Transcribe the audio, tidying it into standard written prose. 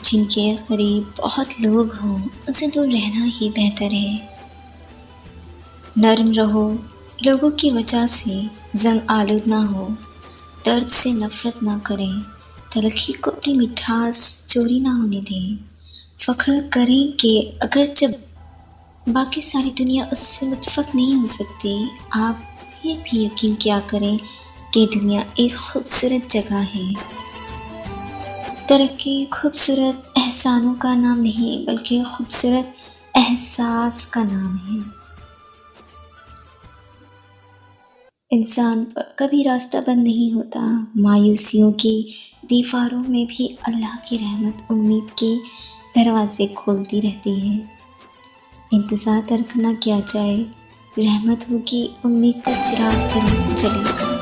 جن کے قریب بہت لوگ ہوں ان سے دور رہنا ہی بہتر ہے۔ نرم رہو، لوگوں کی وجہ سے زنگ آلود نہ ہو، درد سے نفرت نہ کریں، تلخی کو اپنی مٹھاس چوری نہ ہونے دیں۔ فخر کریں کہ اگرچہ باقی ساری دنیا اس سے متفق نہیں ہو سکتی، آپ یہ بھی یقین کیا کریں کہ دنیا ایک خوبصورت جگہ ہے۔ ترقی خوبصورت احسانوں کا نام نہیں بلکہ خوبصورت احساس کا نام ہے۔ انسان پر کبھی راستہ بند نہیں ہوتا، مایوسیوں کی دیواروں میں بھی اللہ کی رحمت امید کے دروازے کھولتی رہتی ہے۔ انتظار ترک نہ کیا جائے، رحمت ہوگی، امید کا چراغ ضرور جلے گا۔